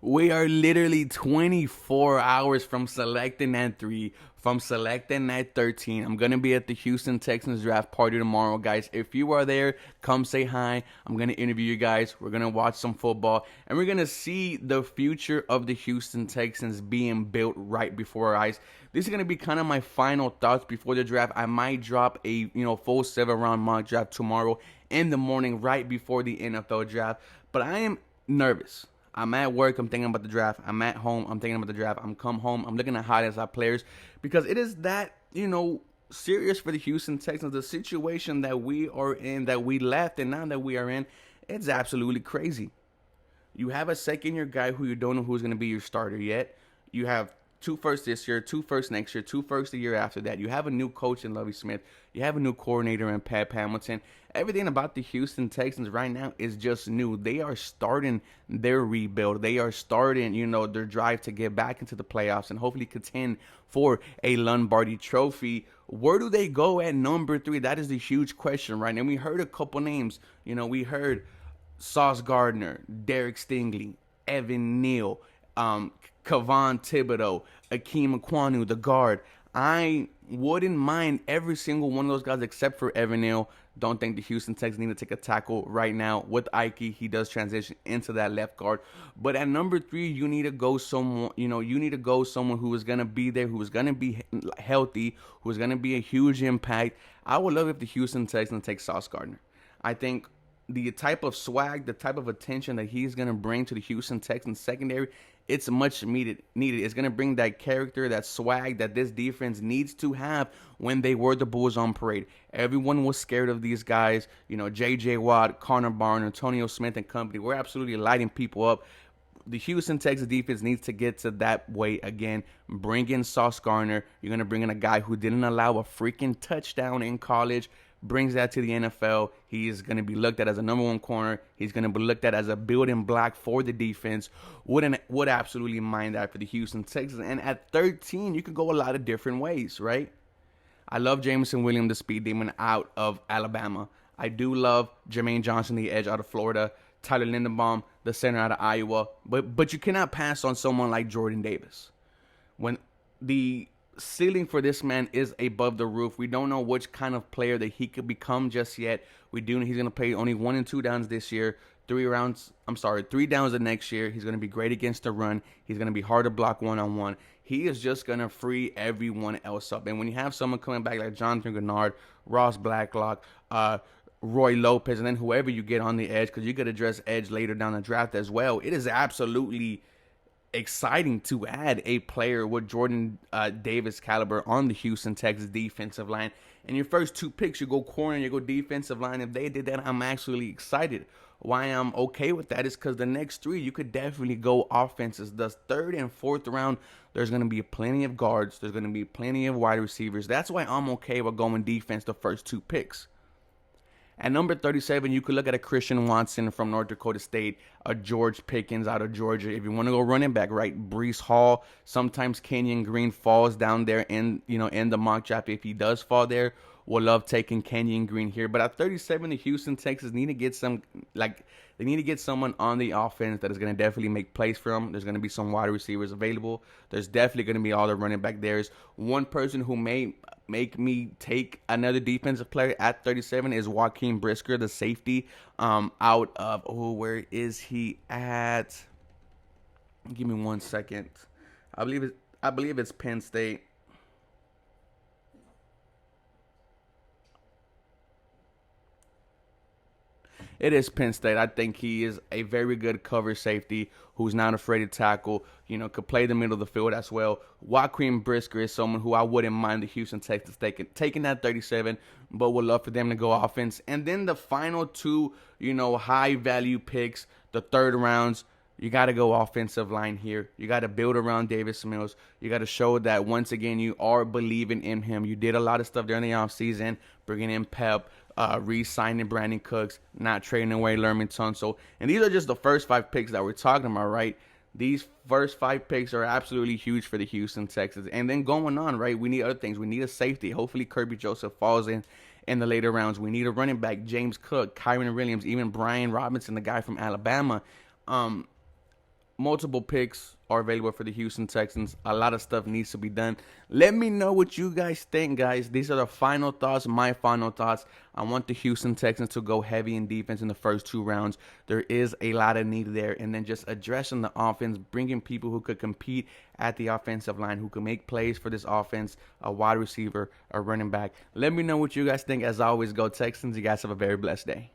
We are literally 24 hours from selecting at 3, from selecting at 13. I'm going to be at the Houston Texans draft party tomorrow, guys. If you are there, come say hi. I'm going to interview you guys. We're going to watch some football, and we're going to see the future of the Houston Texans being built right before our eyes. This is going to be kind of my final thoughts before the draft. I might drop a full 7-round mock draft tomorrow in the morning right before the NFL draft, but I am nervous. I'm at work, I'm thinking about the draft. I'm at home, I'm thinking about the draft. I'm come home, I'm looking at highlights of players because it is that, serious for the Houston Texans. The situation that we are in, that we left, and now that we are in, it's absolutely crazy. You have a second-year guy who you don't know who's going to be your starter yet. You have 2 firsts this year, 2 firsts next year, 2 firsts the year after that. You have a new coach in Lovie Smith. You have a new coordinator in Pat Hamilton. Everything about the Houston Texans right now is just new. They are starting their rebuild. They are starting, their drive to get back into the playoffs and hopefully contend for a Lombardi trophy. Where do they go at number 3? That is the huge question, right? And we heard a couple names. We heard Sauce Gardner, Derek Stingley, Evan Neal, Kevon Thibodeau, Akeem Aquanu, the guard. I wouldn't mind every single one of those guys except for Evan Neal. Don't think the Houston Texans need to take a tackle right now. With Ike, he does transition into that left guard. But at number 3, you need to go someone, who is going to be there, who is going to be healthy, who is going to be a huge impact. I would love if the Houston Texans take Sauce Gardner. I think the type of swag, the type of attention that he's going to bring to the Houston Texans secondary, it's much needed. It's going to bring that character, that swag that this defense needs to have when they were the Bulls on parade. Everyone was scared of these guys. J.J. Watt, Connor Barnes, Antonio Smith and company. We're absolutely lighting people up. The Houston Texans defense needs to get to that way again. Bring in Sauce Gardner. You're going to bring in a guy who didn't allow a freaking touchdown in college. Brings that to the NFL. He is going to be looked at as a number 1 corner. He's going to be looked at as a building block for the defense. Would absolutely mind that for the Houston Texans. And at 13, you could go a lot of different ways, right? I love Jameson Williams, the speed demon, out of Alabama. I do love Jermaine Johnson, the edge, out of Florida. Tyler Linderbaum, the center, out of Iowa. But you cannot pass on someone like Jordan Davis. When the ceiling for this man is above the roof. We don't know which kind of player that he could become just yet. We do know he's going to play only 1 and 2 downs this year, 3 downs the next year. He's going to be great against the run. He's going to be hard to block one-on-one. He is just going to free everyone else up. And when you have someone coming back like Jonathan Gennard, Ross Blacklock, Roy Lopez, and then whoever you get on the edge, because you could address edge later down the draft as well, it is absolutely exciting to add a player with Jordan Davis caliber on the Houston Texans defensive line. And your first 2 picks, you go corner, you go defensive line. If they did that, I'm actually excited. Why I'm okay with that is because the next 3, you could definitely go offenses. The 3rd and 4th round, there's going to be plenty of guards. There's going to be plenty of wide receivers. That's why I'm okay with going defense the first 2 picks. At number 37, you could look at a Christian Watson from North Dakota State, a George Pickens out of Georgia. If you want to go running back, right? Breece Hall. Sometimes Kenyon Green falls down there in the mock draft. If he does fall there, we'll love taking Kenyon Green here. But at 37, the Houston Texans need to get they need to get someone on the offense that is going to definitely make plays for them. There's going to be some wide receivers available. There's definitely going to be all the running back. There's one person who may make me take another defensive player at 37 is Joaquin Brisker, the safety, out of, where is he at? Give me 1 second. I believe it's Penn State. It is Penn State. I think he is a very good cover safety who's not afraid to tackle, could play the middle of the field as well. Joaquin Brisker is someone who I wouldn't mind the Houston Texans taking that 37, but would love for them to go offense. And then the final 2, high-value picks, the 3rd rounds, you got to go offensive line here. You got to build around Davis Mills. You got to show that, once again, you are believing in him. You did a lot of stuff during the offseason, bringing in Pep, re-signing Brandon Cooks, not trading away Lerman Tunsil. And these are just the first 5 picks that we're talking about, right? These first 5 picks are absolutely huge for the Houston Texans. And then going on, right, we need other things. We need a safety. Hopefully Kirby Joseph falls in the later rounds. We need a running back, James Cook, Kyron Williams, even Brian Robinson, the guy from Alabama. multiple picks are available for the Houston Texans. A lot of stuff needs to be done. Let me know what you guys think, guys. These are the final thoughts, my final thoughts. I want the Houston Texans to go heavy in defense in the first 2 rounds. There is a lot of need there. And then just addressing the offense, bringing people who could compete at the offensive line, who can make plays for this offense, a wide receiver, a running back. Let me know what you guys think. As always, go Texans. You guys have a very blessed day.